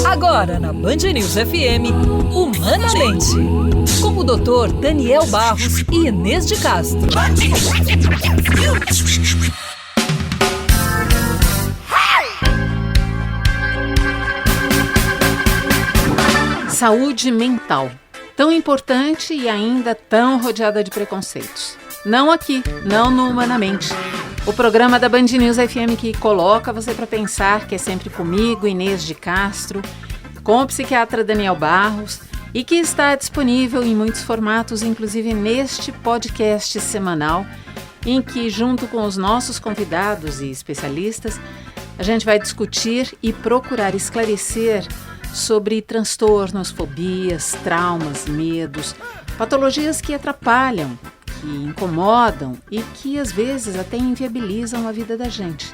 Agora na Band News FM, Humanamente, com o Dr. Daniel Barros e Inês de Castro. Saúde mental, tão importante e ainda tão rodeada de preconceitos. Não aqui, não no Humanamente. O programa da Band News FM que coloca você para pensar, que é sempre comigo, Inês de Castro, com o psiquiatra Daniel Barros, e que está disponível em muitos formatos, inclusive neste podcast semanal, em que, junto com os nossos convidados e especialistas, a gente vai discutir e procurar esclarecer sobre transtornos, fobias, traumas, medos, patologias que atrapalham, que incomodam e que às vezes até inviabilizam a vida da gente.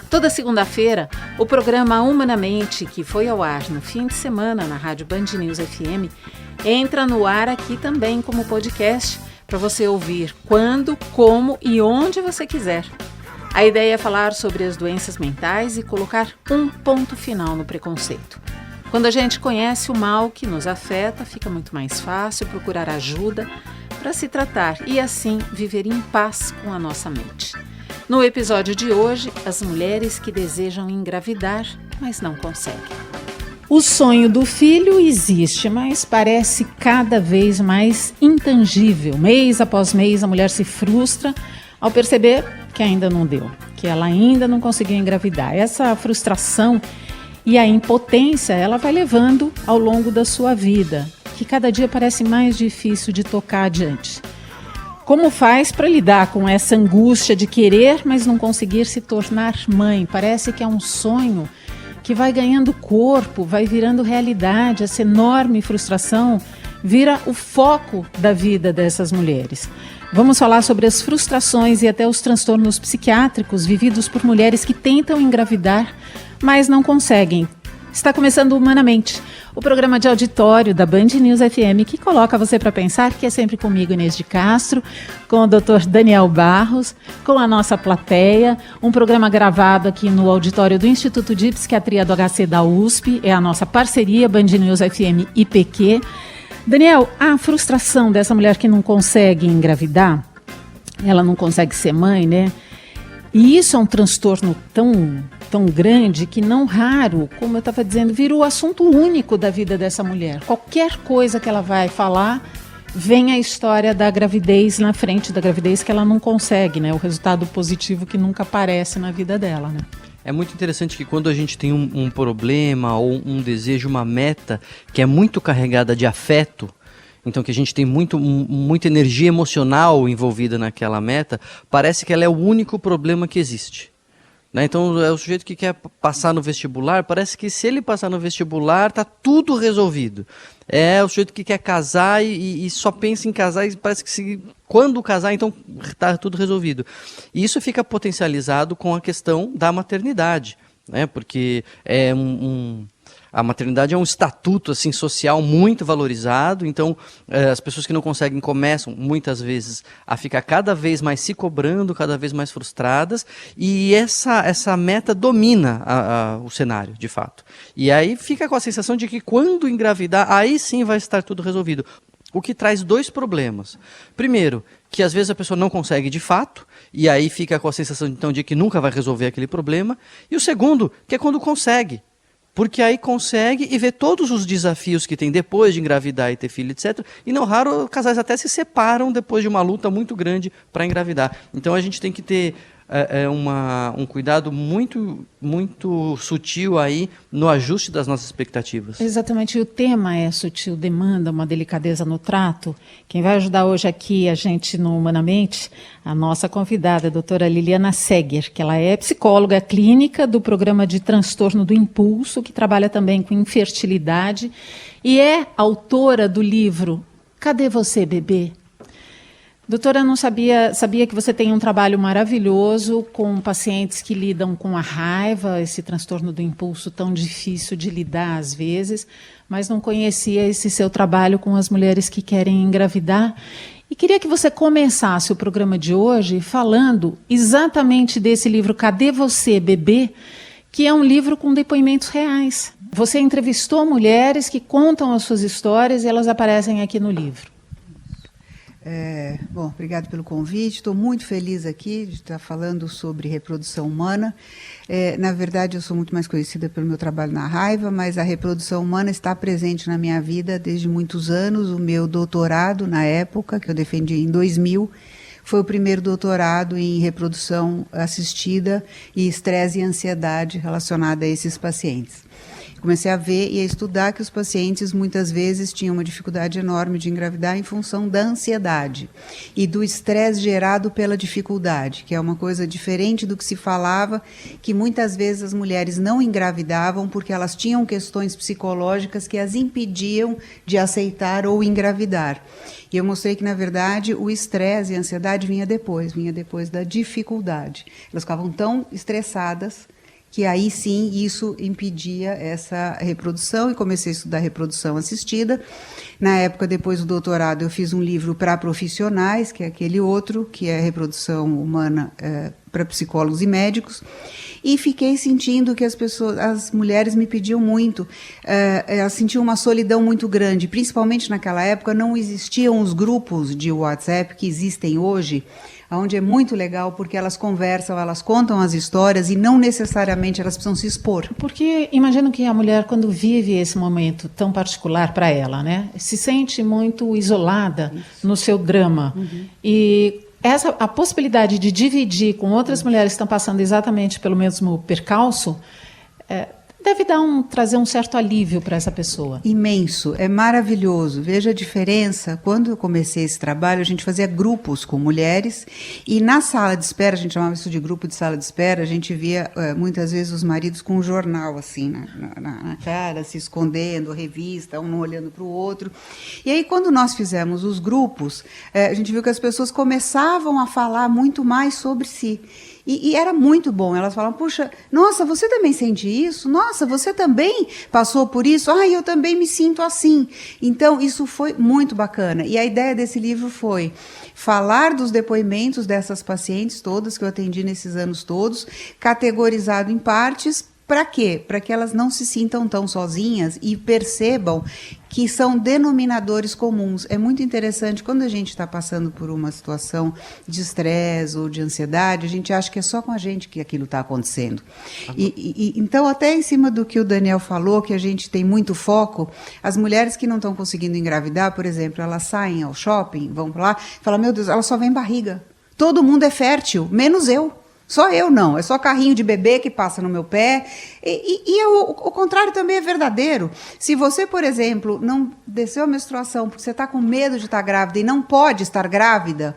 Toda segunda-feira, o programa Humanamente, que foi ao ar no fim de semana na Rádio Band News FM, entra no ar aqui também como podcast para você ouvir quando, como e onde você quiser. A ideia é falar sobre as doenças mentais e colocar um ponto final no preconceito. Quando a gente conhece o mal que nos afeta, fica muito mais fácil procurar ajuda para se tratar e assim viver em paz com a nossa mente. No episódio de hoje, as mulheres que desejam engravidar, mas não conseguem. O sonho do filho existe, mas parece cada vez mais intangível. Mês após mês, a mulher se frustra ao perceber que ainda não deu, que ela ainda não conseguiu engravidar. Essa frustração e a impotência, ela vai levando ao longo da sua vida, que cada dia parece mais difícil de tocar adiante. Como faz para lidar com essa angústia de querer, mas não conseguir se tornar mãe? Parece que é um sonho que vai ganhando corpo, vai virando realidade. Essa enorme frustração vira o foco da vida dessas mulheres. Vamos falar sobre as frustrações e até os transtornos psiquiátricos vividos por mulheres que tentam engravidar, mas não conseguem. Está começando Humanamente, o programa de auditório da Band News FM que coloca você para pensar, que é sempre comigo, Inês de Castro, com o Dr. Daniel Barros, com a nossa plateia, um programa gravado aqui no auditório do Instituto de Psiquiatria do HC da USP, é a nossa parceria Band News FM IPQ. Daniel, a frustração dessa mulher que não consegue engravidar, ela não consegue ser mãe, né? E isso é um transtorno tão grande que não raro, como eu estava dizendo, vira o assunto único da vida dessa mulher. Qualquer coisa que ela vai falar, vem a história da gravidez na frente da gravidez que ela não consegue, né? O resultado positivo que nunca aparece na vida dela, né? É muito interessante que quando a gente tem um problema ou um desejo, uma meta que é muito carregada de afeto, então que a gente tem muita energia emocional envolvida naquela meta, parece que ela é o único problema que existe. Né? Então é o sujeito que quer passar no vestibular, parece que se ele passar no vestibular está tudo resolvido. É o sujeito que quer casar e só pensa em casar e parece que quando casar então está tudo resolvido. E isso fica potencializado com a questão da maternidade, né? Porque a maternidade é um estatuto assim, social muito valorizado, então as pessoas que não conseguem começam muitas vezes a ficar cada vez mais se cobrando, cada vez mais frustradas, e essa meta domina o cenário, de fato. E aí fica com a sensação de que quando engravidar, aí sim vai estar tudo resolvido. O que traz dois problemas. Primeiro, que às vezes a pessoa não consegue de fato, e aí fica com a sensação então, de que nunca vai resolver aquele problema. E o segundo, que é quando consegue. Porque aí consegue e vê todos os desafios que tem depois de engravidar e ter filho, etc. E não raro, casais até se separam depois de uma luta muito grande para engravidar. Então a gente tem que ter um cuidado muito, muito sutil aí no ajuste das nossas expectativas. Exatamente, e o tema é sutil, demanda uma delicadeza no trato. Quem vai ajudar hoje aqui a gente no Humanamente, a nossa convidada, a doutora Liliana Seger, que ela é psicóloga clínica do programa de transtorno do impulso, que trabalha também com infertilidade e é autora do livro Cadê Você, Bebê? Doutora, não sabia que você tem um trabalho maravilhoso com pacientes que lidam com a raiva, esse transtorno do impulso tão difícil de lidar às vezes, mas não conhecia esse seu trabalho com as mulheres que querem engravidar. E queria que você começasse o programa de hoje falando exatamente desse livro Cadê Você, Bebê?, que é um livro com depoimentos reais. Você entrevistou mulheres que contam as suas histórias e elas aparecem aqui no livro. Bom, obrigado pelo convite. Estou muito feliz aqui de estar falando sobre reprodução humana. Na verdade, eu sou muito mais conhecida pelo meu trabalho na Raiva, mas a reprodução humana está presente na minha vida desde muitos anos. O meu doutorado, na época, que eu defendi em 2000, foi o primeiro doutorado em reprodução assistida e estresse e ansiedade relacionada a esses pacientes. Comecei a ver e a estudar que os pacientes muitas vezes tinham uma dificuldade enorme de engravidar em função da ansiedade e do estresse gerado pela dificuldade, que é uma coisa diferente do que se falava, que muitas vezes as mulheres não engravidavam porque elas tinham questões psicológicas que as impediam de aceitar ou engravidar. E eu mostrei que, na verdade, o estresse e a ansiedade vinha depois da dificuldade. Elas ficavam tão estressadas que aí sim isso impedia essa reprodução, e comecei a estudar reprodução assistida. Na época, depois do doutorado, eu fiz um livro para profissionais, que é aquele outro, que é reprodução humana para psicólogos e médicos, e fiquei sentindo que as mulheres me pediam muito, elas sentiam uma solidão muito grande, principalmente naquela época não existiam os grupos de WhatsApp que existem hoje, onde é muito legal porque elas conversam, elas contam as histórias e não necessariamente elas precisam se expor. Porque imagino que a mulher, quando vive esse momento tão particular para ela, né, se sente muito isolada no seu drama. E a possibilidade de dividir com outras mulheres que estão passando exatamente pelo mesmo percalço deve trazer um certo alívio para essa pessoa. Imenso, é maravilhoso. Veja a diferença. Quando eu comecei esse trabalho, a gente fazia grupos com mulheres e na sala de espera, a gente chamava isso de grupo de sala de espera, a gente via muitas vezes os maridos com um jornal assim na cara, se escondendo, revista, um olhando para o outro. E aí, quando nós fizemos os grupos, a gente viu que as pessoas começavam a falar muito mais sobre si. E era muito bom. Elas falavam, puxa, nossa, você também sente isso? Nossa, você também passou por isso? Eu também me sinto assim. Então, isso foi muito bacana. E a ideia desse livro foi falar dos depoimentos dessas pacientes todas que eu atendi nesses anos todos, categorizado em partes. Para quê? Para que elas não se sintam tão sozinhas e percebam que são denominadores comuns. É muito interessante, quando a gente está passando por uma situação de estresse ou de ansiedade, a gente acha que é só com a gente que aquilo está acontecendo. Então, até em cima do que o Daniel falou, que a gente tem muito foco, as mulheres que não estão conseguindo engravidar, por exemplo, elas saem ao shopping, vão para lá, falam, meu Deus, ela só vem barriga. Todo mundo é fértil, menos eu. Só eu não, é só carrinho de bebê que passa no meu pé. O contrário também é verdadeiro. Se você, por exemplo, não desceu a menstruação porque você está com medo de estar grávida e não pode estar grávida,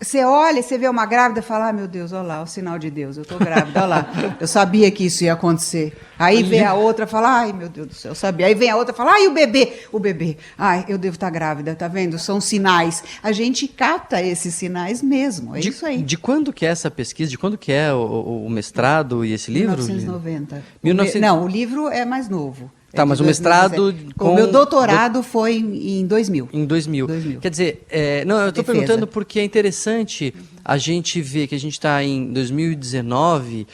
você olha, você vê uma grávida e fala, meu Deus, olha lá, o sinal de Deus, eu estou grávida, olha lá, eu sabia que isso ia acontecer. Aí vem a outra e fala, ai, meu Deus do céu, eu sabia. Aí vem a outra e fala, ai, o bebê, ai, eu devo estar grávida, tá vendo? São sinais. A gente capta esses sinais mesmo, é isso aí. De quando que é essa pesquisa? De quando que é o mestrado e esse livro? 1990. 19... Não, o livro é mais novo. Tá, mas o mestrado... O meu doutorado foi em 2000. Em 2000. Quer dizer, não, eu estou perguntando porque é interessante a gente ver que a gente está em 2019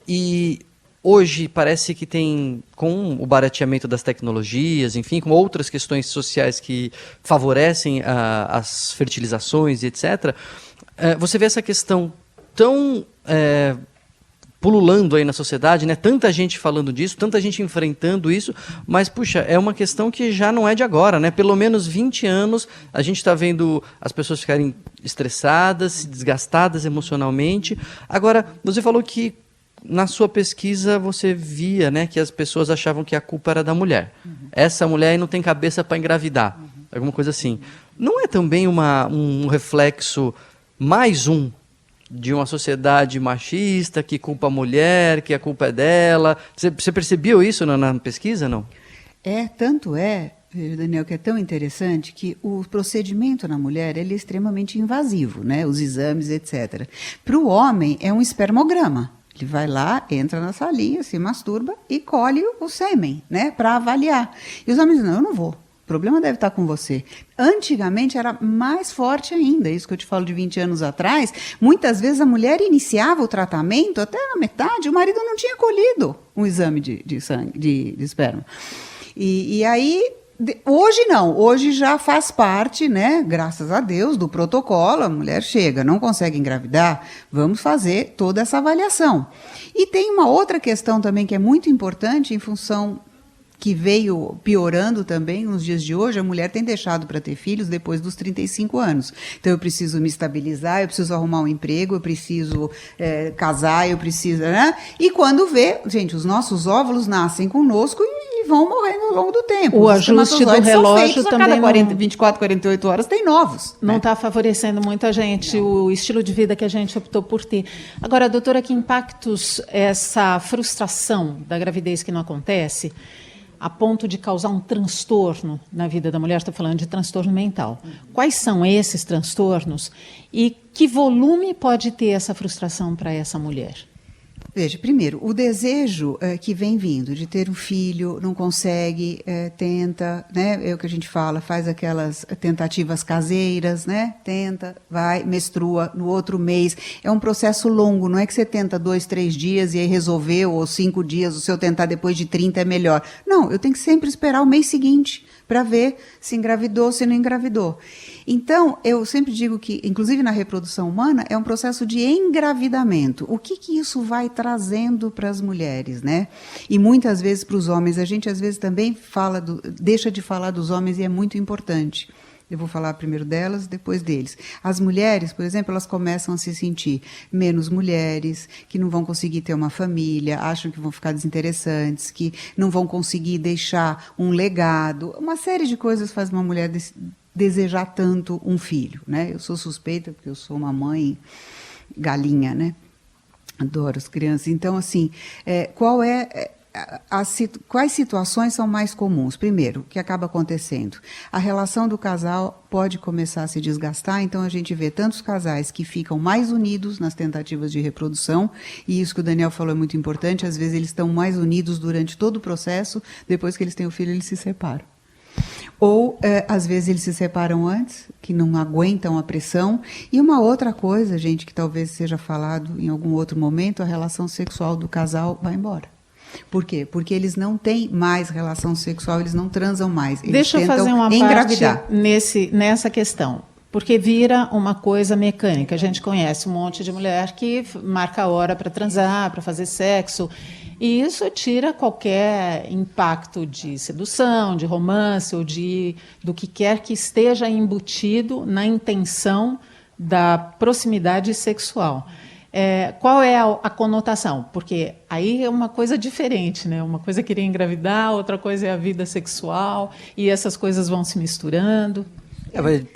e hoje parece que tem, com o barateamento das tecnologias, enfim, com outras questões sociais que favorecem as fertilizações, etc., você vê essa questão tão... pululando aí na sociedade, né? Tanta gente falando disso, tanta gente enfrentando isso, mas, puxa, é uma questão que já não é de agora, né? Pelo menos 20 anos a gente está vendo as pessoas ficarem estressadas, desgastadas emocionalmente. Agora, você falou que na sua pesquisa você via, né, que as pessoas achavam que a culpa era da mulher. Essa mulher aí não tem cabeça para engravidar, alguma coisa assim. Não é também um reflexo, mais de uma sociedade machista que culpa a mulher, que a culpa é dela? Você percebeu isso na pesquisa, não? Tanto é, Daniel, que é tão interessante que o procedimento na mulher ele é extremamente invasivo, né? Os exames, etc. Para o homem é um espermograma. Ele vai lá, entra na salinha, se masturba e colhe o sêmen, né? Para avaliar. E os homens dizem, não, eu não vou. problema deve estar com você. Antigamente era mais forte ainda, isso que eu te falo de 20 anos atrás. Muitas vezes a mulher iniciava o tratamento, até na metade, o marido não tinha colhido um exame de sangue, de esperma. E aí, hoje não, hoje já faz parte, né, graças a Deus, do protocolo. A mulher chega, não consegue engravidar, vamos fazer toda essa avaliação. E tem uma outra questão também que é muito importante em função que veio piorando também nos dias de hoje. A mulher tem deixado para ter filhos depois dos 35 anos. Então, eu preciso me estabilizar, eu preciso arrumar um emprego, eu preciso casar, eu preciso... Né? E quando vê, gente, os nossos óvulos nascem conosco e vão morrendo ao longo do tempo. O ajuste do relógio também a cada 24, 48 horas tem novos. Não está favorecendo muita gente o estilo de vida que a gente optou por ter. Agora, doutora, que impactos essa frustração da gravidez que não acontece a ponto de causar um transtorno na vida da mulher? Estou falando de transtorno mental. Quais são esses transtornos e que volume pode ter essa frustração para essa mulher? Veja, primeiro, o desejo que vem vindo de ter um filho, não consegue, tenta, né? É o que a gente fala, faz aquelas tentativas caseiras, né? Tenta, vai, menstrua no outro mês. É um processo longo, não é que você tenta 2, 3 dias e aí resolveu, ou 5 dias, o seu tentar depois de 30 é melhor. Não, eu tenho que sempre esperar o mês seguinte para ver se engravidou, se não engravidou. Então, eu sempre digo que, inclusive na reprodução humana, é um processo de engravidamento. O que isso vai trazendo para as mulheres, né? E muitas vezes para os homens. A gente, às vezes, também deixa de falar dos homens e é muito importante. Eu vou falar primeiro delas, depois deles. As mulheres, por exemplo, elas começam a se sentir menos mulheres, que não vão conseguir ter uma família, acham que vão ficar desinteressantes, que não vão conseguir deixar um legado. Uma série de coisas faz uma mulher desejar tanto um filho, né? Eu sou suspeita porque eu sou uma mãe galinha, né? Adoro as crianças. Então, assim, quais situações são mais comuns? Primeiro, o que acaba acontecendo? A relação do casal pode começar a se desgastar, então a gente vê tantos casais que ficam mais unidos nas tentativas de reprodução, e isso que o Daniel falou é muito importante, às vezes eles estão mais unidos durante todo o processo, depois que eles têm o filho, eles se separam. Ou, às vezes, eles se separam antes, que não aguentam a pressão. E uma outra coisa, gente, que talvez seja falado em algum outro momento, a relação sexual do casal vai embora. Por quê? Porque eles não têm mais relação sexual, eles não transam mais. Eles Deixa eu fazer uma engravidar. Parte nessa questão. Porque vira uma coisa mecânica. A gente conhece um monte de mulher que marca a hora para transar, para fazer sexo. E isso tira qualquer impacto de sedução, de romance ou do que quer que esteja embutido na intenção da proximidade sexual. Qual é a conotação? Porque aí é uma coisa diferente, né? Uma coisa é querer engravidar, outra coisa é a vida sexual, e essas coisas vão se misturando.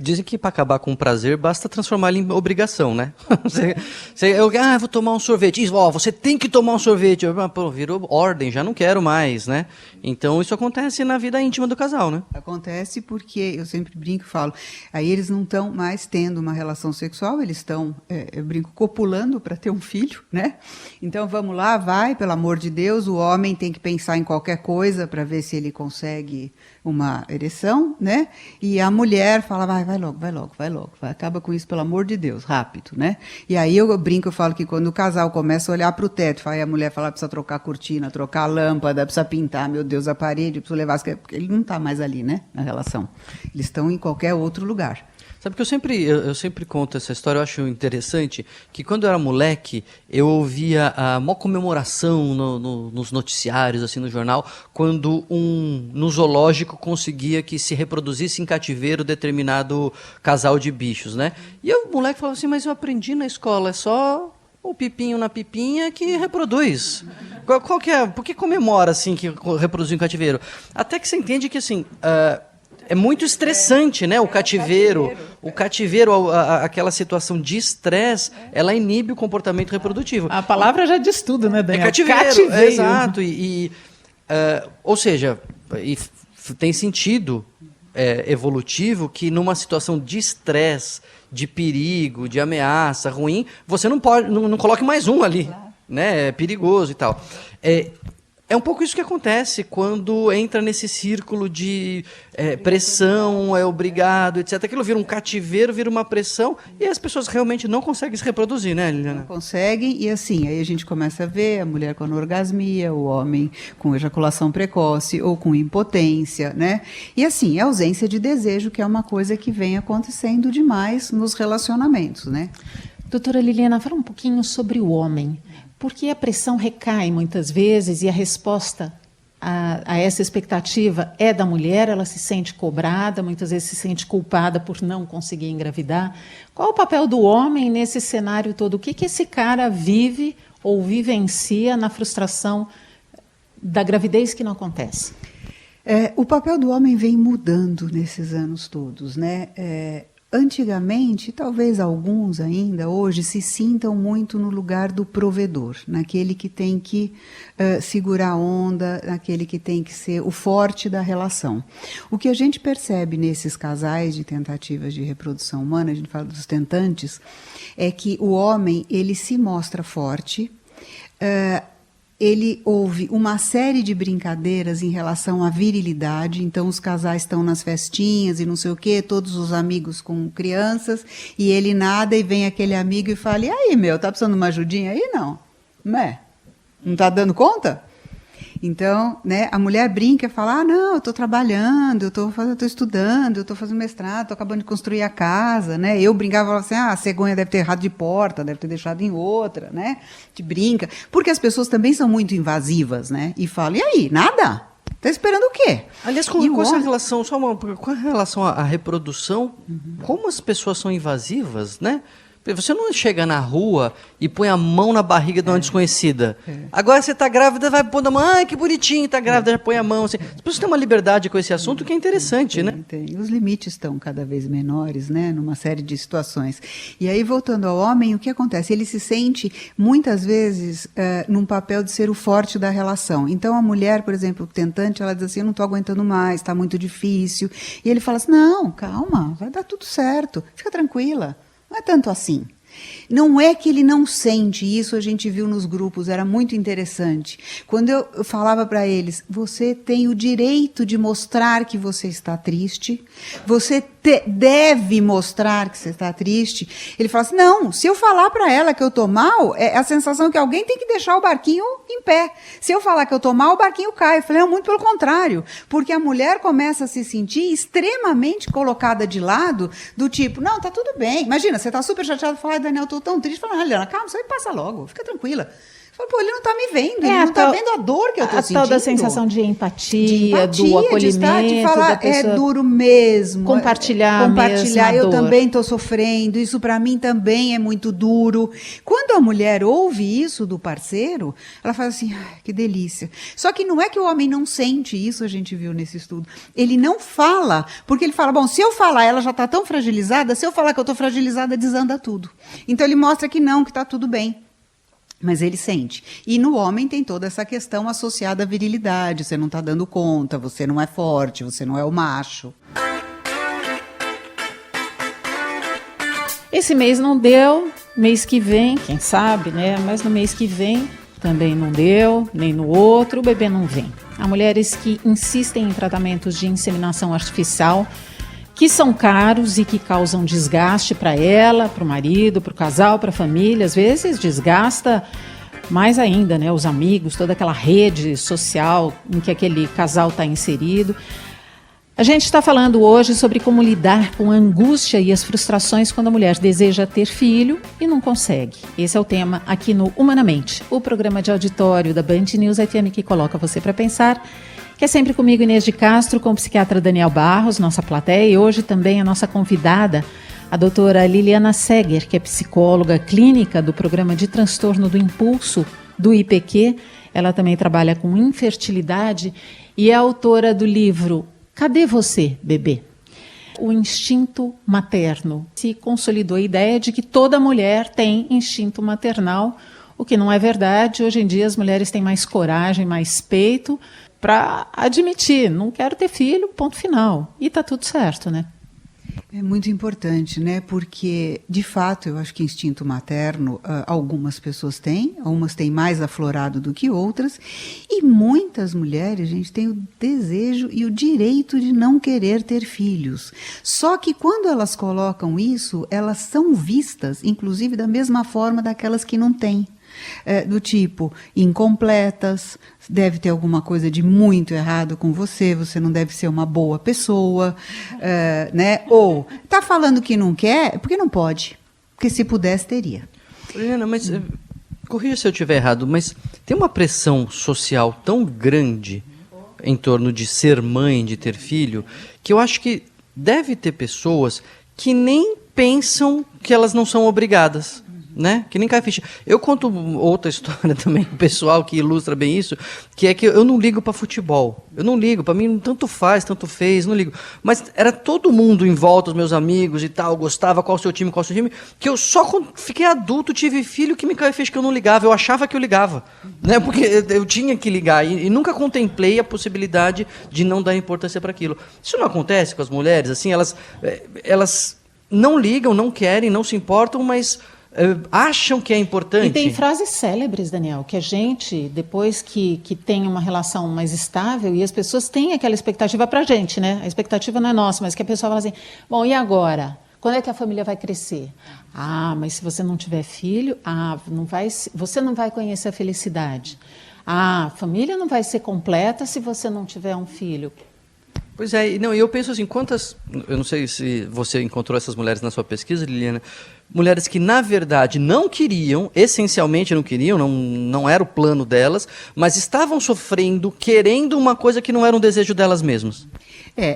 Dizem que para acabar com o prazer basta transformar ele em obrigação, né? Vou tomar um sorvete. Você tem que tomar um sorvete. Virou ordem, já não quero mais, né? Então isso acontece na vida íntima do casal, né? Acontece porque, eu sempre brinco e falo, aí eles não estão mais tendo uma relação sexual, eles estão, eu brinco, copulando para ter um filho, né? Então vamos lá, vai, pelo amor de Deus, o homem tem que pensar em qualquer coisa para ver se ele consegue uma ereção, né? E a mulher fala, vai logo, acaba com isso, pelo amor de Deus, rápido, né? E aí eu brinco, eu falo que quando o casal começa a olhar para o teto, aí a mulher fala, precisa trocar a cortina, trocar a lâmpada, precisa pintar, meu Deus, a parede, precisa levar, porque ele não está mais ali, né, na relação. Eles estão em qualquer outro lugar. Sabe que eu sempre conto essa história, eu acho interessante, que quando eu era moleque, eu ouvia a maior comemoração nos noticiários, assim, no jornal, quando no zoológico conseguia que se reproduzisse em cativeiro determinado casal de bichos, né? E o moleque falava assim, mas eu aprendi na escola, é só o pipinho na pipinha que reproduz. Qual que é? Por que comemora, assim, que reproduziu em cativeiro? Até que você entende que, assim... é muito estressante, né? O cativeiro, aquela situação de estresse, ela inibe o comportamento reprodutivo. A palavra já diz tudo, né, Daniel? É cativeiro. Exato. Ou seja, tem sentido evolutivo que numa situação de estresse, de perigo, de ameaça ruim, você não coloque mais um ali, né? É perigoso e tal. É É um pouco isso que acontece quando entra nesse círculo de pressão, é obrigado, etc. Aquilo vira um cativeiro, vira uma pressão, e as pessoas realmente não conseguem se reproduzir, né, Liliana? Não conseguem, e assim, aí a gente começa a ver a mulher com anorgasmia, o homem com ejaculação precoce ou com impotência, né? E assim, a ausência de desejo, que é uma coisa que vem acontecendo demais nos relacionamentos, né? Doutora Liliana, fala um pouquinho sobre o homem. Porque a pressão recai muitas vezes e a resposta a essa expectativa é da mulher, ela se sente cobrada, muitas vezes se sente culpada por não conseguir engravidar. Qual o papel do homem nesse cenário todo? O que esse cara vive ou vivencia na frustração da gravidez que não acontece? O papel do homem vem mudando nesses anos todos, né? Antigamente, talvez alguns ainda hoje, se sintam muito no lugar do provedor, naquele que tem que segurar a onda, naquele que tem que ser o forte da relação. O que a gente percebe nesses casais de tentativas de reprodução humana, a gente fala dos tentantes, é que o homem ele se mostra forte, ele ouve uma série de brincadeiras em relação à virilidade, então os casais estão nas festinhas e não sei o quê, todos os amigos com crianças, e ele nada e vem aquele amigo e fala, e aí, meu, tá precisando de uma ajudinha aí? Não. Não tá dando conta? Então, né, a mulher brinca e fala, não, eu estou trabalhando, eu estou estudando, eu estou fazendo mestrado, estou acabando de construir a casa, né? Eu brincava e falava assim, a cegonha deve ter errado de porta, deve ter deixado em outra, né? A gente brinca. Porque as pessoas também são muito invasivas, né? E falam, e aí, nada? Está esperando o quê? Aliás, com essa relação, com a relação à reprodução, como as pessoas são invasivas, né? Você não chega na rua e põe a mão na barriga de uma desconhecida. Agora você está grávida, vai pôr a mão, ai, que bonitinho, está grávida, já põe a mão. Assim. As pessoas têm uma liberdade com esse assunto que é interessante, né? Tem. Os limites estão cada vez menores, né, numa série de situações. E aí, voltando ao homem, o que acontece? Ele se sente, muitas vezes, num papel de ser o forte da relação. Então, a mulher, por exemplo, tentante, ela diz assim, eu não estou aguentando mais, está muito difícil. E ele fala assim, não, calma, vai dar tudo certo, fica tranquila. Não é tanto assim. Não é que ele não sente, isso a gente viu nos grupos, era muito interessante. Quando eu falava para eles, você tem o direito de mostrar que você está triste, você deve mostrar que você está triste. Ele fala assim, não, se eu falar para ela que eu estou mal, é a sensação que alguém tem que deixar o barquinho em pé. Se eu falar que eu estou mal, o barquinho cai. Eu falei, não, muito pelo contrário, porque a mulher começa a se sentir extremamente colocada de lado, do tipo, não, tá tudo bem. Imagina, você está super chateado, fala, Daniel, estou tão triste. Fala, Liana, calma, isso aí passa logo, fica tranquila. Fala, pô, ele não está me vendo, ele não está vendo a dor que eu estou sentindo. A tal da sensação de empatia, do acolhimento, de falar, da pessoa, é duro mesmo. Compartilhar mesmo eu também estou sofrendo, isso para mim também é muito duro. Quando a mulher ouve isso do parceiro, ela fala assim, que delícia. Só que não é que o homem não sente isso, a gente viu nesse estudo. Ele não fala, porque ele fala, bom, se eu falar, ela já está tão fragilizada, se eu falar que eu estou fragilizada, desanda tudo. Então ele mostra que não, que está tudo bem. Mas ele sente. E no homem tem toda essa questão associada à virilidade. Você não está dando conta, você não é forte, você não é o macho. Esse mês não deu, mês que vem, quem sabe, né? Mas no mês que vem também não deu, nem no outro, o bebê não vem. Há mulheres que insistem em tratamentos de inseminação artificial, que são caros e que causam desgaste para ela, para o marido, para o casal, para a família. Às vezes desgasta mais ainda, né? Os amigos, toda aquela rede social em que aquele casal está inserido. A gente está falando hoje sobre como lidar com a angústia e as frustrações quando a mulher deseja ter filho e não consegue. Esse é o tema aqui no Humanamente, o programa de auditório da Band News FM que coloca você para pensar, que é sempre comigo, Inês de Castro, com o psiquiatra Daniel Barros, nossa plateia, e hoje também a nossa convidada, a doutora Liliana Seger, que é psicóloga clínica do programa de transtorno do impulso do IPQ. Ela também trabalha com infertilidade e é autora do livro Cadê Você, Bebê? O instinto materno. Se consolidou a ideia de que toda mulher tem instinto maternal, o que não é verdade. Hoje em dia as mulheres têm mais coragem, mais peito para admitir, não quero ter filho, ponto final. E está tudo certo, né? É muito importante, né? Porque, de fato, eu acho que instinto materno, algumas pessoas têm, umas têm mais aflorado do que outras, e muitas mulheres, gente, têm o desejo e o direito de não querer ter filhos. Só que quando elas colocam isso, elas são vistas, inclusive, da mesma forma daquelas que não têm. Do tipo, incompletas, deve ter alguma coisa de muito errado com você, você não deve ser uma boa pessoa, né? Ou está falando que não quer, porque não pode, porque se pudesse, teria. Helena, mas corrija se eu estiver errado, mas tem uma pressão social tão grande em torno de ser mãe, de ter filho, que eu acho que deve ter pessoas que nem pensam que elas não são obrigadas. Né? Que nem cai ficha. Eu conto outra história também pessoal que ilustra bem isso, que é que eu não ligo para futebol. Eu não ligo, para mim tanto faz, tanto fez, não ligo. Mas era todo mundo em volta, os meus amigos e tal, gostava qual o seu time, que eu só quando fiquei adulto tive filho que me caiu ficha que eu não ligava, eu achava que eu ligava, né? Porque eu tinha que ligar e nunca contemplei a possibilidade de não dar importância para aquilo. Isso não acontece com as mulheres, assim, elas não ligam, não querem, não se importam, mas acham que é importante. E tem frases célebres, Daniel, que a gente, depois que tem uma relação mais estável, e as pessoas têm aquela expectativa pra gente, né? A expectativa não é nossa, mas que a pessoa fala assim, bom, e agora? Quando é que a família vai crescer? Ah, mas se você não tiver filho, você não vai conhecer a felicidade. Ah, a família não vai ser completa se você não tiver um filho. Pois é, e eu penso assim, eu não sei se você encontrou essas mulheres na sua pesquisa, Liliana, mulheres que na verdade não queriam, essencialmente não queriam, não era o plano delas, mas estavam sofrendo, querendo uma coisa que não era um desejo delas mesmas.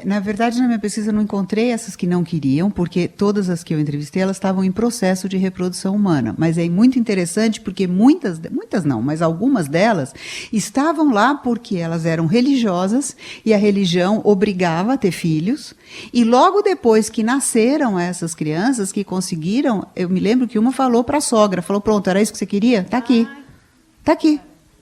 Na verdade, na minha pesquisa eu não encontrei essas que não queriam, porque todas as que eu entrevistei, elas estavam em processo de reprodução humana. Mas é muito interessante porque muitas não, mas algumas delas estavam lá porque elas eram religiosas e a religião obrigava a ter filhos. E logo depois que nasceram essas crianças que conseguiram, eu me lembro que uma falou para a sogra, falou, pronto, era isso que você queria? Tá aqui.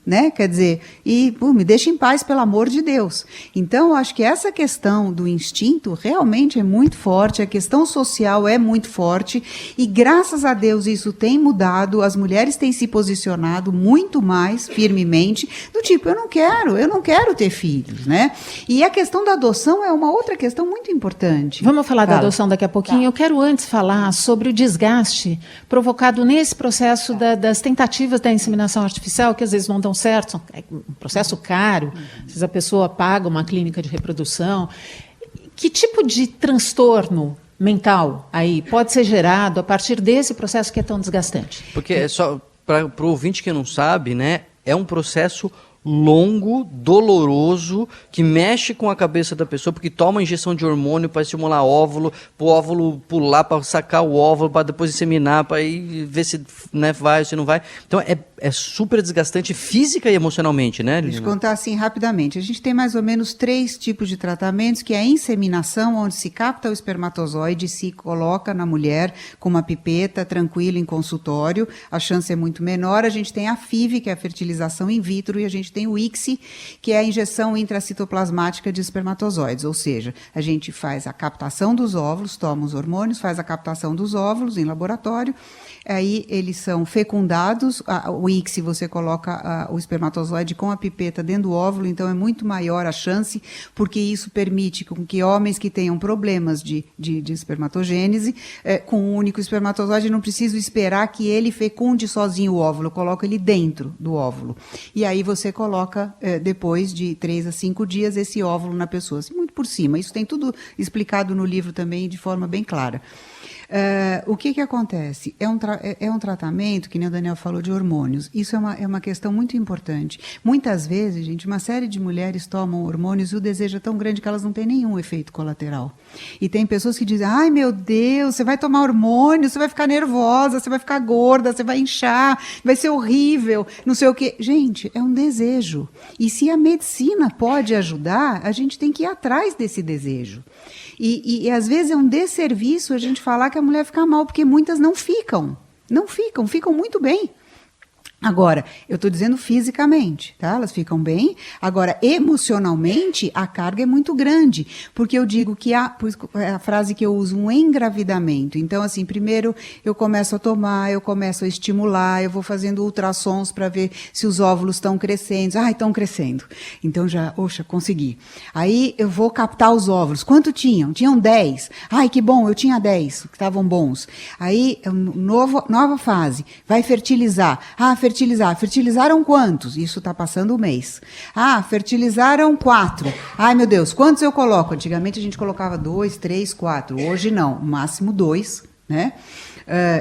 Né? Quer dizer, me deixa em paz, pelo amor de Deus. Então, eu acho que essa questão do instinto realmente é muito forte, a questão social é muito forte, e graças a Deus isso tem mudado, as mulheres têm se posicionado muito mais firmemente, do tipo, eu não quero ter filhos, né? E a questão da adoção é uma outra questão muito importante. Vamos falar da adoção daqui a pouquinho. Tá. Eu quero antes falar sobre o desgaste provocado nesse processo das tentativas da inseminação artificial, que às vezes não dão certo, é um processo caro, às vezes a pessoa paga uma clínica de reprodução. Que tipo de transtorno mental aí pode ser gerado a partir desse processo que é tão desgastante? Porque é só para o ouvinte que não sabe, né, é um processo longo, doloroso, que mexe com a cabeça da pessoa, porque toma injeção de hormônio para estimular óvulo, para o óvulo pular, para sacar o óvulo, para depois inseminar, para ir ver se, né, vai ou se não vai. Então é super desgastante física e emocionalmente, né, Liliana? Deixa eu contar assim rapidamente. A gente tem mais ou menos 3 tipos de tratamentos, que é a inseminação, onde se capta o espermatozoide e se coloca na mulher com uma pipeta, tranquilo, em consultório. A chance é muito menor. A gente tem a FIV, que é a fertilização in vitro, e a gente tem o ICSI, que é a injeção intracitoplasmática de espermatozoides, ou seja, a gente faz a captação dos óvulos, toma os hormônios, faz a captação dos óvulos em laboratório, aí eles são fecundados, o ICSI você coloca o espermatozoide com a pipeta dentro do óvulo, então é muito maior a chance, porque isso permite com que homens que tenham problemas de espermatogênese, com um único espermatozoide, não preciso esperar que ele fecunde sozinho o óvulo, eu coloco ele dentro do óvulo. E aí você coloca, depois de 3 a 5 dias, esse óvulo na pessoa, assim, muito por cima. Isso tem tudo explicado no livro também, de forma bem clara. O que acontece? É um tratamento, que nem o Daniel falou, de hormônios. Isso é uma questão muito importante. Muitas vezes, gente, uma série de mulheres tomam hormônios e o desejo é tão grande que elas não têm nenhum efeito colateral. E tem pessoas que dizem, ai meu Deus, você vai tomar hormônio, você vai ficar nervosa, você vai ficar gorda, você vai inchar, vai ser horrível, não sei o quê. Gente, é um desejo. E se a medicina pode ajudar, a gente tem que ir atrás desse desejo. E às vezes é um desserviço a gente falar que a mulher fica mal, porque muitas ficam muito bem. Agora, eu estou dizendo fisicamente, tá? Elas ficam bem. Agora, emocionalmente, a carga é muito grande, porque eu digo que é a frase que eu uso, um engravidamento. Então, assim, primeiro eu começo a tomar, eu começo a estimular, eu vou fazendo ultrassons para ver se os óvulos estão crescendo. Ah, estão crescendo. Então, consegui. Aí, eu vou captar os óvulos. Quanto tinham? Tinham 10. Ai, que bom, eu tinha 10, que estavam bons. Aí, nova fase, vai fertilizar. Ah, fertilizaram quantos? Isso está passando o mês. Ah, fertilizaram 4. Ai, meu Deus, quantos eu coloco? Antigamente a gente colocava 2, 3, 4. Hoje não, no máximo 2, né?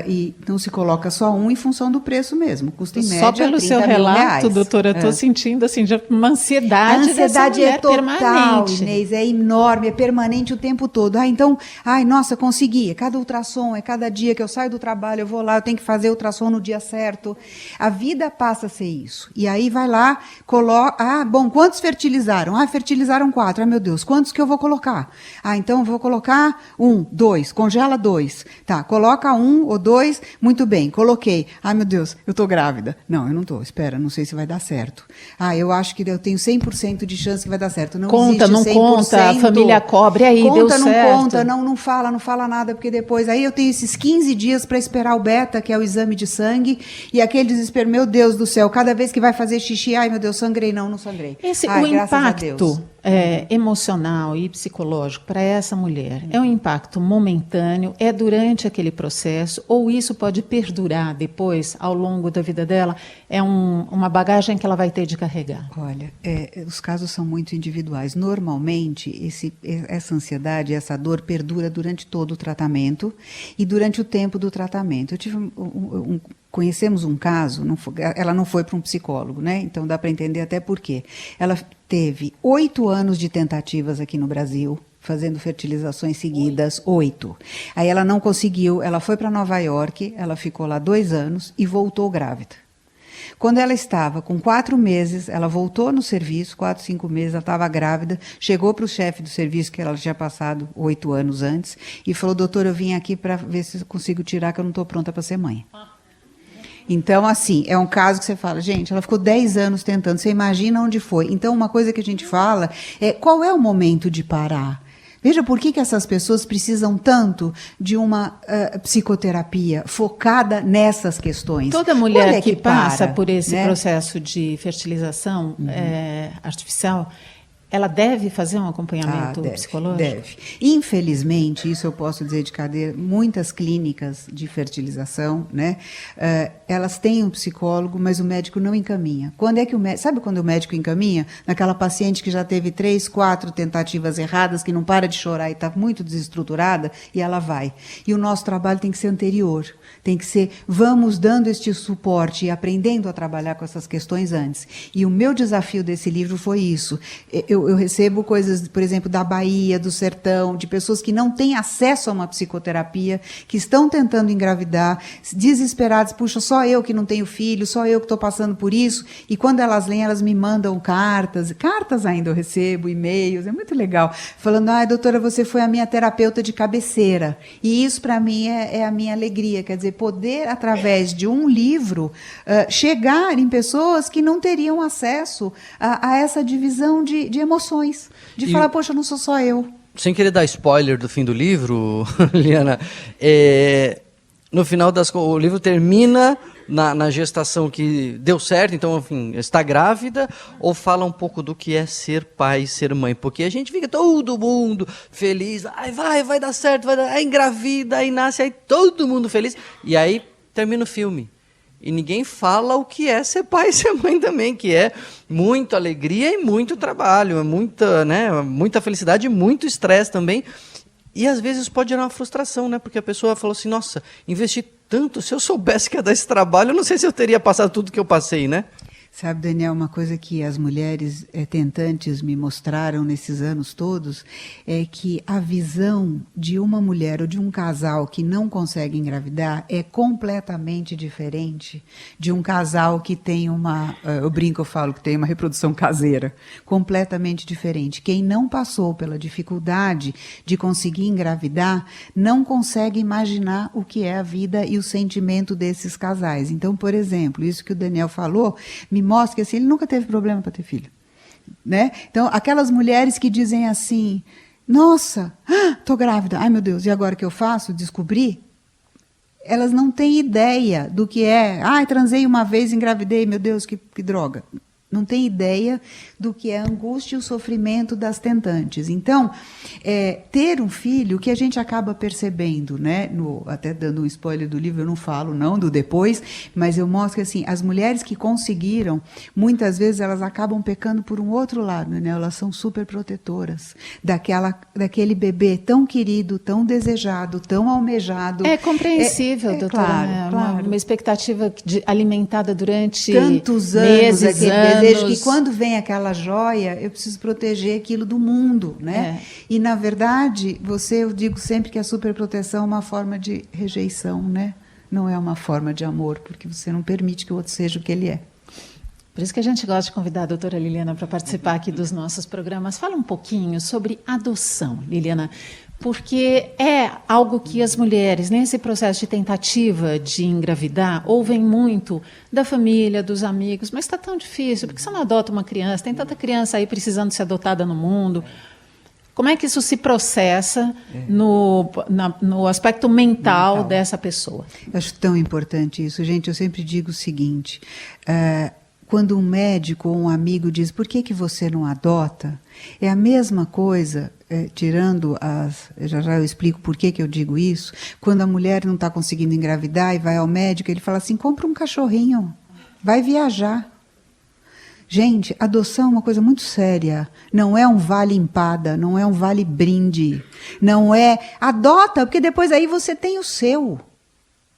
E não se coloca só um em função do preço mesmo. Custa em média Só pelo seu relato, doutora, eu estou sentindo assim, uma ansiedade. A ansiedade é total, permanente. Inês, é enorme, é permanente o tempo todo. Então, nossa, consegui. É cada ultrassom, é cada dia que eu saio do trabalho, eu vou lá, eu tenho que fazer ultrassom no dia certo. A vida passa a ser isso. E aí vai lá, coloca. Bom, quantos fertilizaram? Fertilizaram 4. Meu Deus, quantos que eu vou colocar? Então eu vou colocar 1, 2, congela 2. Tá, coloca 1 ou 2, muito bem, coloquei. Meu Deus, eu estou grávida. Não, eu não estou, espera, não sei se vai dar certo. Eu acho que eu tenho 100% de chance que vai dar certo. Não conta, existe 100%. Não conta, a família cobre, aí conta, deu certo. Não conta, não fala nada, porque depois, aí eu tenho esses 15 dias para esperar o beta, que é o exame de sangue, e aquele desespero, meu Deus do céu, cada vez que vai fazer xixi, meu Deus, sangrei, não sangrei. O impacto emocional e psicológico para essa mulher é um impacto momentâneo, é durante aquele processo, ou isso pode perdurar depois, ao longo da vida dela? É uma bagagem que ela vai ter de carregar? Olha, os casos são muito individuais. Normalmente, essa ansiedade, essa dor perdura durante todo o tratamento e durante o tempo do tratamento. Eu tive conhecemos um caso, ela não foi para um psicólogo, né? Então dá para entender até por quê. Ela teve 8 anos de tentativas aqui no Brasil, fazendo fertilizações seguidas, 8. Aí ela não conseguiu, ela foi para Nova York, ela ficou lá 2 anos e voltou grávida. Quando ela estava com 4 meses, ela voltou no serviço, 4, 5 meses, ela estava grávida, chegou para o chefe do serviço, que ela tinha passado 8 anos antes, e falou, doutor, eu vim aqui para ver se eu consigo tirar, que eu não estou pronta para ser mãe. Então, assim, é um caso que você fala, gente, ela ficou 10 anos tentando, você imagina onde foi. Então, uma coisa que a gente fala é, qual é o momento de parar? Veja por que essas pessoas precisam tanto de uma psicoterapia focada nessas questões. Toda mulher que passa por esse processo de fertilização artificial, ela deve fazer um acompanhamento psicológico? Deve. Infelizmente, isso eu posso dizer de cadeira, muitas clínicas de fertilização, né, elas têm um psicólogo, mas o médico não encaminha. Quando é que sabe quando o médico encaminha? Naquela paciente que já teve 3, 4 tentativas erradas, que não para de chorar e está muito desestruturada, e ela vai. E o nosso trabalho tem que ser anterior. Tem que ser, vamos dando este suporte e aprendendo a trabalhar com essas questões antes. E o meu desafio desse livro foi isso. Eu recebo coisas, por exemplo, da Bahia, do sertão, de pessoas que não têm acesso a uma psicoterapia, que estão tentando engravidar, desesperadas, puxa, só eu que não tenho filho, só eu que estou passando por isso. E quando elas leem, elas me mandam cartas ainda eu recebo, e-mails, é muito legal, falando, doutora, você foi a minha terapeuta de cabeceira. E isso, para mim, é a minha alegria, quer dizer, poder, através de um livro, chegar em pessoas que não teriam acesso a essa divisão de emoções, de falar, poxa, não sou só eu. Sem querer dar spoiler do fim do livro, Liana, no final o livro termina na gestação que deu certo, então, enfim, está grávida, ou fala um pouco do que é ser pai e ser mãe? Porque a gente fica todo mundo feliz, vai dar certo, aí engravida, aí nasce, aí todo mundo feliz, e aí termina o filme. E ninguém fala o que é ser pai e ser mãe também, que é muita alegria e muito trabalho, muita felicidade e muito estresse também. E às vezes pode gerar uma frustração, né? Porque a pessoa falou assim, nossa, investi tanto, se eu soubesse que ia dar esse trabalho, eu não sei se eu teria passado tudo que eu passei, né? Sabe, Daniel, uma coisa que as mulheres tentantes me mostraram nesses anos todos é que a visão de uma mulher ou de um casal que não consegue engravidar é completamente diferente de um casal que tem eu brinco, eu falo que tem uma reprodução caseira, completamente diferente. Quem não passou pela dificuldade de conseguir engravidar não consegue imaginar o que é a vida e o sentimento desses casais. Então, por exemplo, isso que o Daniel falou me mostra que assim, ele nunca teve problema para ter filho, né? Então, aquelas mulheres que dizem assim, nossa, tô grávida, ai meu Deus, e agora o que eu faço? Descobri? Elas não têm ideia do que é, transei uma vez, engravidei, meu Deus, que droga. Não tem ideia do que é a angústia e o sofrimento das tentantes. Então, ter um filho, que a gente acaba percebendo, né? Até dando um spoiler do livro, eu não falo não do depois, mas eu mostro que assim, as mulheres que conseguiram, muitas vezes elas acabam pecando por um outro lado, né? Elas são super protetoras daquele bebê tão querido, tão desejado, tão almejado. É compreensível, doutora. Claro, né? claro. Uma expectativa alimentada durante tantos anos, meses, anos. Desejo que quando vem aquela joia, eu preciso proteger aquilo do mundo, né? E, na verdade, eu digo sempre que a superproteção é uma forma de rejeição, né? Não é uma forma de amor, porque você não permite que o outro seja o que ele é. Por isso que a gente gosta de convidar a doutora Liliana para participar aqui dos nossos programas. Fala um pouquinho sobre adoção, Liliana, porque é algo que as mulheres, nesse processo de tentativa de engravidar, ouvem muito da família, dos amigos, mas está tão difícil, porque você não adota uma criança, tem tanta criança aí precisando ser adotada no mundo. Como é que isso se processa no aspecto mental dessa pessoa? Eu acho tão importante isso. Gente, eu sempre digo o seguinte, quando um médico ou um amigo diz, por que você não adota? É a mesma coisa, tirando já eu explico por que eu digo isso, quando a mulher não está conseguindo engravidar e vai ao médico, ele fala assim, compra um cachorrinho, vai viajar. Gente, adoção é uma coisa muito séria, não é um vale empada, não é um vale brinde, não é, adota, porque depois aí você tem o seu.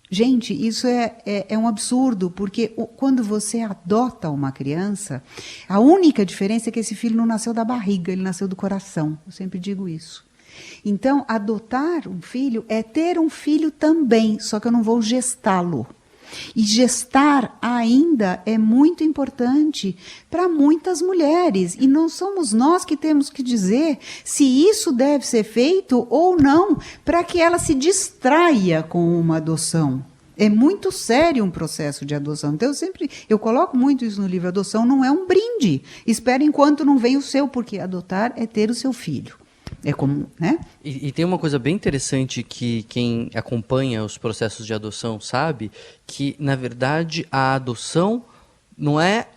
Gente, isso é um absurdo, porque quando você adota uma criança, a única diferença é que esse filho não nasceu da barriga, ele nasceu do coração. Eu sempre digo isso. Então, adotar um filho é ter um filho também, só que eu não vou gestá-lo. E gestar ainda é muito importante para muitas mulheres. E não somos nós que temos que dizer se isso deve ser feito ou não, para que ela se distraia com uma adoção. É muito sério um processo de adoção. Então, eu coloco muito isso no livro. Adoção não é um brinde. Espera enquanto não vem o seu, porque adotar é ter o seu filho. É como, né? E tem uma coisa bem interessante que quem acompanha os processos de adoção sabe, que, na verdade, a adoção não é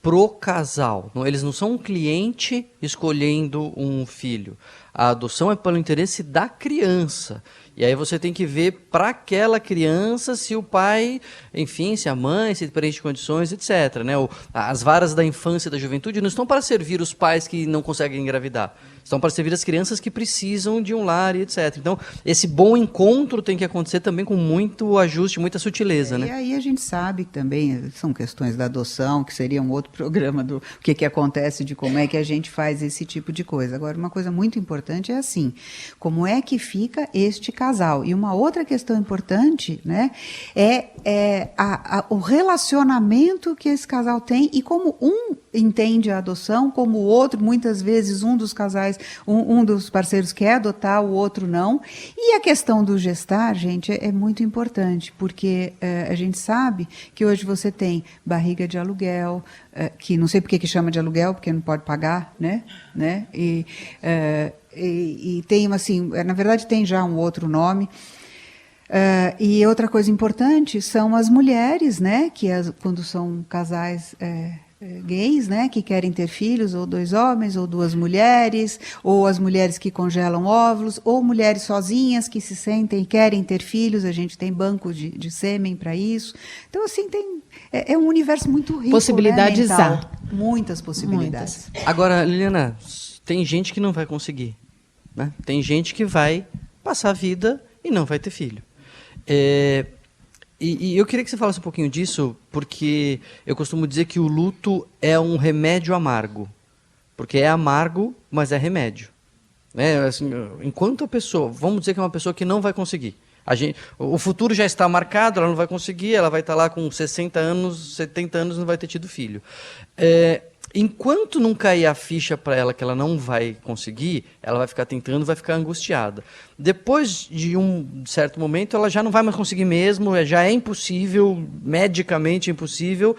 pro casal. Eles não são um cliente escolhendo um filho. A adoção é pelo interesse da criança. E aí você tem que ver para aquela criança se o pai, enfim, se a mãe, se preenche condições, etc. Né? As varas da infância e da juventude não estão para servir os pais que não conseguem engravidar. Estão para servir as crianças que precisam de um lar e etc. Então, esse bom encontro tem que acontecer também com muito ajuste, muita sutileza. Né? E aí a gente sabe que também são questões da adoção, que seria um outro programa do que acontece, de como é que a gente faz esse tipo de coisa. Agora, uma coisa muito importante é assim, como é que fica este casal? E uma outra questão importante, né, o relacionamento que esse casal tem e como um entende a adoção, como o outro, muitas vezes um dos casais, um dos parceiros quer adotar, o outro não. E a questão do gestar, gente, é muito importante, porque a gente sabe que hoje você tem barriga de aluguel, que não sei por que chama de aluguel, porque não pode pagar, né? E tem, assim, na verdade tem já um outro nome. E outra coisa importante são as mulheres, né? Que quando são casais gays, né, que querem ter filhos, ou 2 homens, ou 2 mulheres, ou as mulheres que congelam óvulos, ou mulheres sozinhas que se sentem e querem ter filhos, a gente tem bancos de sêmen para isso. Então, assim, é um universo muito rico, possibilidades, né, mental. Muitas possibilidades. Muitas. Agora, Liliana, tem gente que não vai conseguir, né? Tem gente que vai passar a vida e não vai ter filho. E eu queria que você falasse um pouquinho disso, porque eu costumo dizer que o luto é um remédio amargo. Porque é amargo, mas é remédio. Assim, enquanto a pessoa, vamos dizer que é uma pessoa que não vai conseguir. O futuro já está marcado, ela não vai conseguir, ela vai estar lá com 60 anos, 70 anos, não vai ter tido filho. Enquanto não cair a ficha para ela que ela não vai conseguir, ela vai ficar tentando, vai ficar angustiada. Depois de um certo momento, ela já não vai mais conseguir mesmo, já é impossível, medicamente impossível.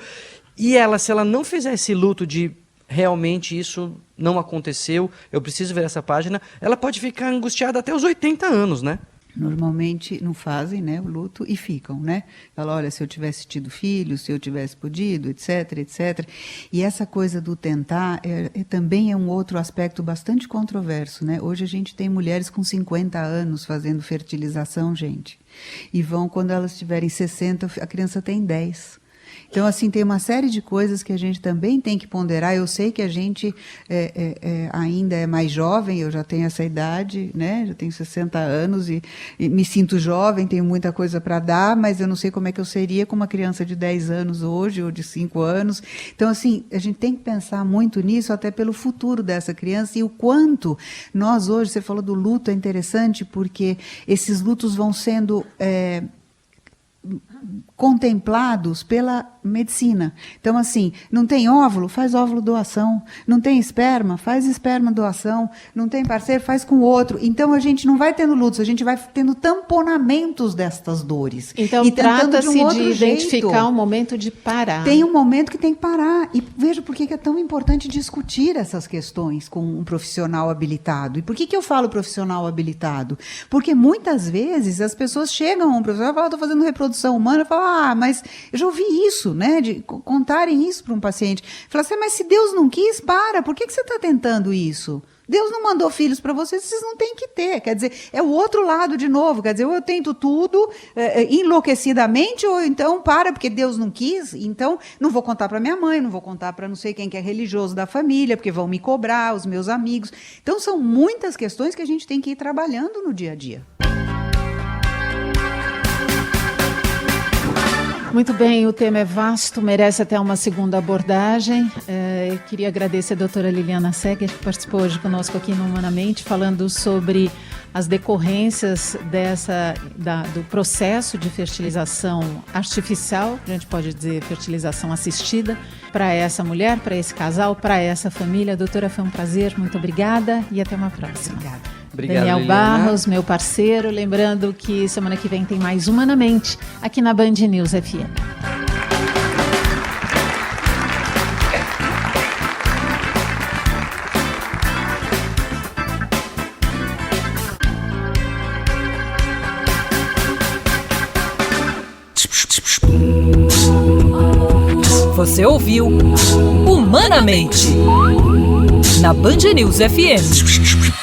E ela, se ela não fizer esse luto de realmente isso não aconteceu, eu preciso ver essa página, ela pode ficar angustiada até os 80 anos, né? Normalmente não fazem, né, o luto e ficam, né? Fala, olha, se eu tivesse tido filho, se eu tivesse podido, etc, etc. E essa coisa do tentar também é um outro aspecto bastante controverso, né? Hoje a gente tem mulheres com 50 anos fazendo fertilização, gente. E vão, quando elas tiverem 60, a criança tem 10. Então, assim, tem uma série de coisas que a gente também tem que ponderar. Eu sei que a gente ainda é mais jovem, eu já tenho essa idade, né? Já tenho 60 anos e me sinto jovem, tenho muita coisa para dar, mas eu não sei como é que eu seria com uma criança de 10 anos hoje, ou de 5 anos. Então, assim, a gente tem que pensar muito nisso, até pelo futuro dessa criança, e o quanto nós hoje, você falou do luto, é interessante, porque esses lutos vão sendo contemplados pela medicina. Então, assim, não tem óvulo? Faz óvulo doação. Não tem esperma? Faz esperma doação. Não tem parceiro? Faz com outro. Então, a gente não vai tendo lutos, a gente vai tendo tamponamentos destas dores. Então, trata-se de identificar um momento de parar. Tem um momento que tem que parar. E veja por que é tão importante discutir essas questões com um profissional habilitado. E por que eu falo profissional habilitado? Porque muitas vezes as pessoas chegam a um profissional e falam, estou fazendo reprodução humana, falam, mas eu já ouvi isso, né, de contarem isso para um paciente. Fala assim, mas se Deus não quis, por que você está tentando isso? Deus não mandou filhos para vocês não têm que ter. Quer dizer, é o outro lado de novo. Quer dizer, ou eu tento tudo enlouquecidamente, ou então porque Deus não quis, então não vou contar para minha mãe, não vou contar para não sei quem que é religioso da família, porque vão me cobrar, os meus amigos. Então, são muitas questões que a gente tem que ir trabalhando no dia a dia. Muito bem, o tema é vasto, merece até uma segunda abordagem. Eu queria agradecer a doutora Liliana Seger, que participou hoje conosco aqui no Humanamente, falando sobre as decorrências do processo de fertilização artificial, a gente pode dizer fertilização assistida, para essa mulher, para esse casal, para essa família. Doutora, foi um prazer, muito obrigada e até uma próxima. Obrigado, Daniel Liliana. Barros, meu parceiro, lembrando que semana que vem tem mais Humanamente aqui na Band News FM. Você ouviu Humanamente na Band News FM.